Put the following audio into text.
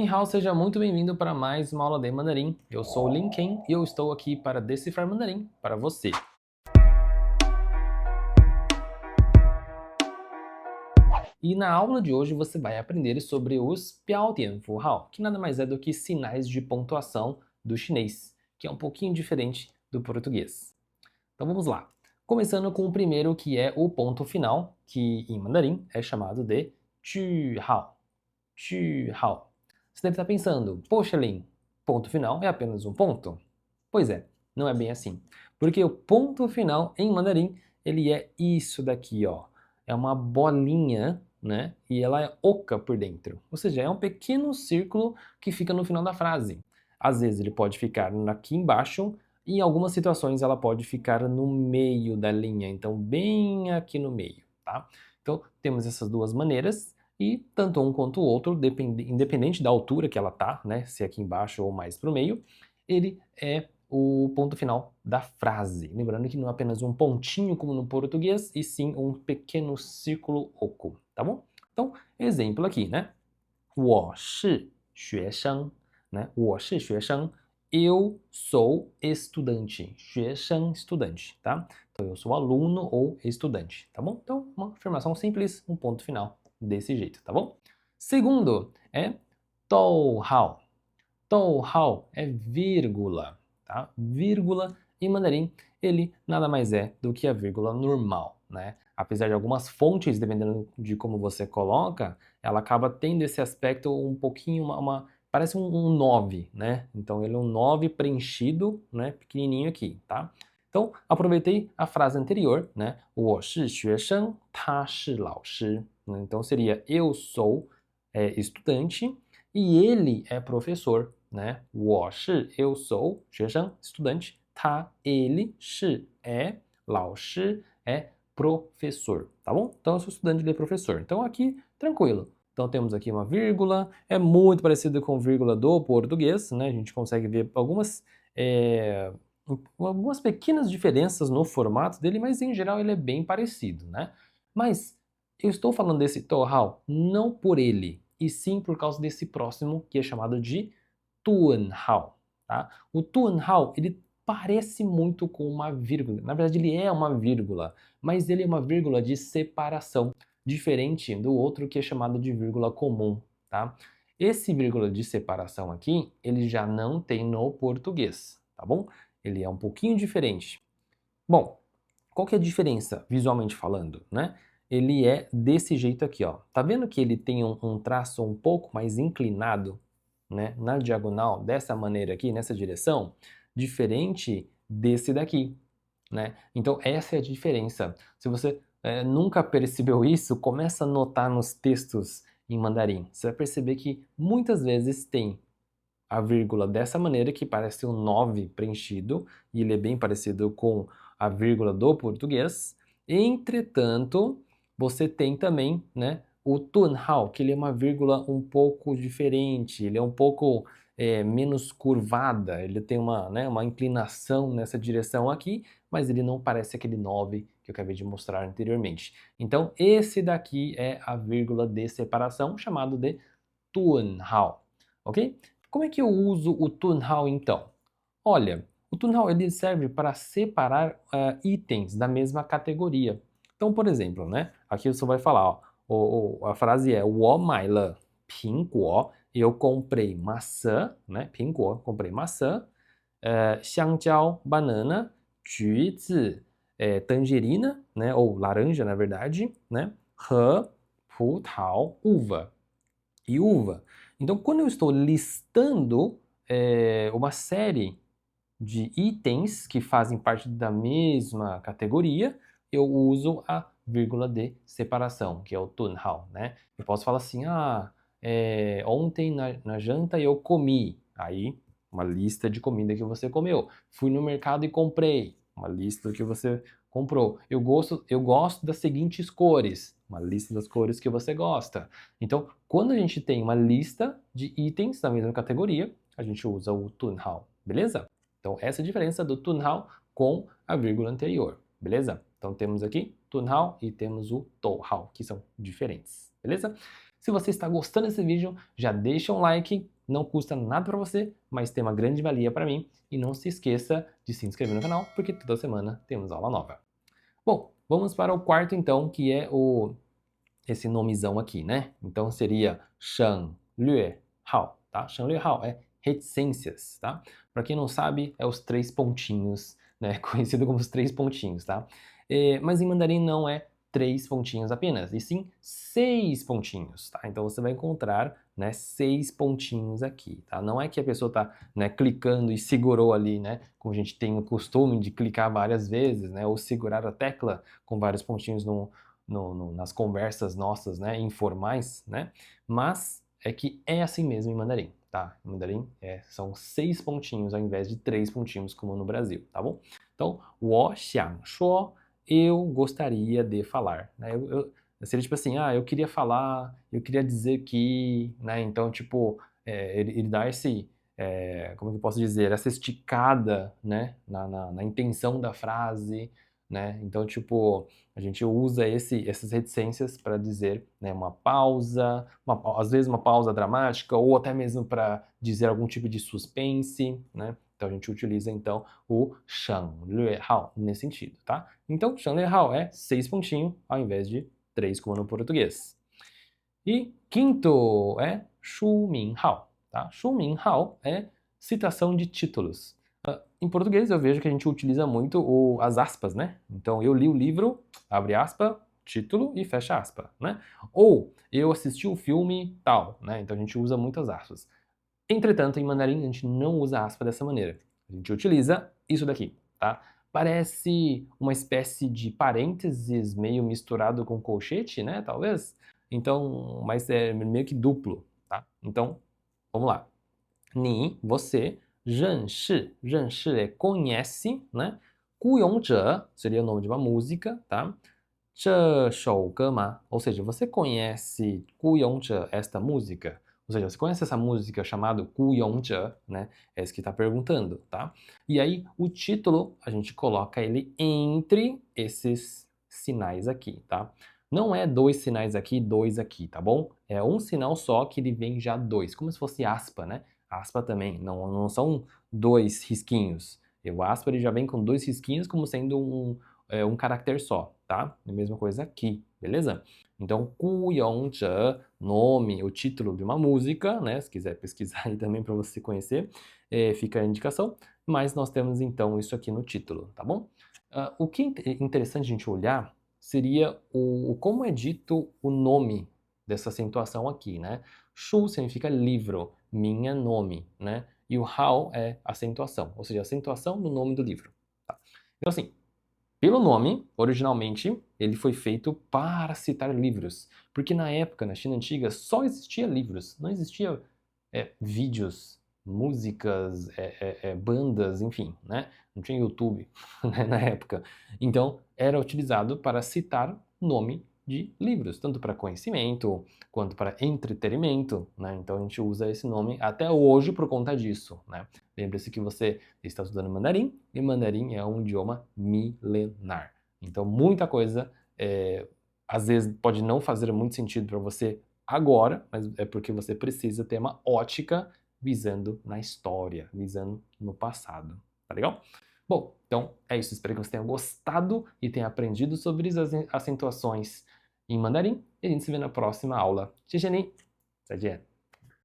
ni hao, seja muito bem-vindo para mais uma aula de mandarim. Eu sou o Lin Ken e eu estou aqui para decifrar mandarim para você. E na aula de hoje você vai aprender sobre os Piaodianfuhao, que nada mais é do que sinais de pontuação do chinês, que é um pouquinho diferente do português. Então vamos lá. Começando com o primeiro, que é o ponto final, que em mandarim é chamado de Juhao. Juhao. Você deve estar pensando, poxa, Lin, ponto final é apenas um ponto? Pois é, não é bem assim. Porque o ponto final em mandarim, ele é isso daqui, ó. É uma bolinha, né? E ela é oca por dentro. Ou seja, é um pequeno círculo que fica no final da frase. Às vezes ele pode ficar aqui embaixo, e em algumas situações ela pode ficar no meio da linha, então bem aqui no meio, tá? Então temos essas duas maneiras. E tanto um quanto o outro, independente da altura que ela tá, né, se é aqui embaixo ou mais para o meio, ele é o ponto final da frase. Lembrando que não é apenas um pontinho como no português, e sim um pequeno círculo oco, tá bom? Então, exemplo aqui, né? 我是学生, né? 我是学生, eu sou estudante. 学生, estudante, tá? Então, eu sou aluno ou estudante, tá bom? Então, uma afirmação simples, um ponto final desse jeito, tá bom? Segundo é 逗号. 逗号é vírgula, tá? Vírgula em mandarim, ele nada mais é do que a vírgula normal, né? Apesar de algumas fontes, dependendo de como você coloca, ela acaba tendo esse aspecto um pouquinho, parece um 9, né? Então ele é um 9 preenchido, né? Pequenininho aqui, tá? Então, aproveitei a frase anterior, né? 我是学生,他是老师. Então seria eu sou estudante e ele é professor, né? 我是, eu sou, 学生, estudante. 他, ele, 是, é, 老师, é professor, tá bom? Então eu sou estudante, ele é professor. Então aqui, tranquilo. Então temos aqui uma vírgula, é muito parecido com vírgula do português, né? A gente consegue ver algumas pequenas diferenças no formato dele, mas em geral ele é bem parecido, né? Mas eu estou falando desse tohao não por ele, e sim por causa desse próximo, que é chamado de tuanhao, tá? O tuanhao, ele parece muito com uma vírgula. Na verdade, ele é uma vírgula, mas ele é uma vírgula de separação, diferente do outro que é chamado de vírgula comum, tá? Esse vírgula de separação aqui, ele já não tem no português, tá bom? Ele é um pouquinho diferente. Bom, qual que é a diferença, visualmente falando, né? Ele é desse jeito aqui, ó. Tá vendo que ele tem um traço um pouco mais inclinado, né? Na diagonal, dessa maneira aqui, nessa direção, diferente desse daqui, né? Então essa é a diferença. Se você nunca percebeu isso, começa a notar nos textos em mandarim. Você vai perceber que muitas vezes tem a vírgula dessa maneira, que parece um 9 preenchido, e ele é bem parecido com a vírgula do português. Entretanto, você tem também, né, o tunhao, que ele é uma vírgula um pouco diferente, ele é um pouco menos curvada, ele tem uma inclinação nessa direção aqui, mas ele não parece aquele 9 que eu acabei de mostrar anteriormente. Então, esse daqui é a vírgula de separação, chamado de tunhao, ok? Como é que eu uso o tunhao então? Olha, o tunhao ele serve para separar itens da mesma categoria. Então, por exemplo, né? Aqui você vai falar, ó, a frase é 我买了苹果, eu comprei maçã, né? 苹果, comprei maçã. 香蕉, banana. 橘子, tangerina, né? Ou laranja, na verdade, né? 和葡萄, uva. E uva. Então, quando eu estou listando uma série de itens que fazem parte da mesma categoria, eu uso a vírgula de separação, que é o tunhao, né? Eu posso falar assim, ontem na janta eu comi, aí uma lista de comida que você comeu. Fui no mercado e comprei, uma lista do que você comprou. Eu gosto das seguintes cores, uma lista das cores que você gosta. Então, quando a gente tem uma lista de itens da mesma categoria, a gente usa o tunhao, beleza? Então, essa é a diferença do tunhao com a vírgula anterior, beleza? Então, temos aqui tunhao e temos o touhao, que são diferentes, beleza? Se você está gostando desse vídeo, já deixa um like, não custa nada para você, mas tem uma grande valia para mim. E não se esqueça de se inscrever no canal, porque toda semana temos aula nova. Bom, vamos para o quarto então, que é esse nomezão aqui, né? Então seria 省略号, tá? 省略号é reticências, tá? Para quem não sabe, é os 3 pontinhos, né? Conhecido como os 3 pontinhos, tá? Mas em mandarim não é 3 pontinhos apenas, e sim 6 pontinhos, tá? Então você vai encontrar, né, 6 pontinhos aqui, tá? Não é que a pessoa tá, né, clicando e segurou ali, né? Como a gente tem o costume de clicar várias vezes, né? Ou segurar a tecla com vários pontinhos nas conversas nossas, né, informais, né? Mas é que é assim mesmo em mandarim, tá? Em mandarim são 6 pontinhos ao invés de 3 pontinhos como no Brasil, tá bom? Então, 我想说, eu gostaria de falar, né? Seria tipo assim, eu queria falar, eu queria dizer que, né? Então, tipo, ele dá como que eu posso dizer, essa esticada, né? Na intenção da frase, né? Então, tipo, a gente usa essas reticências para dizer, né, uma pausa, às vezes uma pausa dramática, ou até mesmo para dizer algum tipo de suspense, né? Então a gente utiliza então o 省略号 nesse sentido, tá? Então 省略号é 6 pontinhos ao invés de 3 como no português. E quinto é 书名号, tá? 书名号é citação de títulos. Em português eu vejo que a gente utiliza muito as aspas, né? Então eu li o livro, abre aspa, título e fecha aspa, né? Ou eu assisti o filme tal, né? Então a gente usa muitas aspas. Entretanto, em mandarim a gente não usa aspa dessa maneira. A gente utiliza isso daqui, tá? Parece uma espécie de parênteses meio misturado com colchete, né? Talvez. Então, mas é meio que duplo, tá? Então, vamos lá. Ni, você, 认识é conhece, né? 孤勇者 seria o nome de uma música, tá? 这首歌吗? Ou seja, você conhece 孤勇者 esta música? Ou seja, você conhece essa música chamada 孤勇者, né? É isso que está perguntando, tá? E aí, o título, a gente coloca ele entre esses sinais aqui, tá? Não é 2 sinais aqui, 2 aqui, tá bom? É um sinal só que ele vem já 2, como se fosse aspa, né? Aspa também, não são 2 risquinhos. O aspa ele já vem com 2 risquinhos como sendo um caractere só, tá? A mesma coisa aqui, beleza? Então, 孤勇者, nome, o título de uma música, né? Se quiser pesquisar aí também para você conhecer, fica a indicação. Mas nós temos então isso aqui no título, tá bom? O que é interessante a gente olhar seria como é dito o nome dessa acentuação aqui, né? Shu significa livro, minha nome, né? E o hao é acentuação, ou seja, acentuação no nome do livro. Tá? Então, assim, pelo nome, originalmente, ele foi feito para citar livros, porque na época, na China antiga, só existia livros, não existia vídeos, músicas, bandas, enfim, né? Não tinha YouTube né, na época. Então, era utilizado para citar nome de livros, tanto para conhecimento quanto para entretenimento, né? Então a gente usa esse nome até hoje por conta disso, né? Lembre-se que você está estudando mandarim e mandarim é um idioma milenar. Então muita coisa às vezes pode não fazer muito sentido para você agora, mas é porque você precisa ter uma ótica visando na história, visando no passado. Tá legal? Bom, então é isso. Espero que você tenha gostado e tenha aprendido sobre as acentuações em mandarim. E a gente se vê na próxima aula. 谢谢你，再见。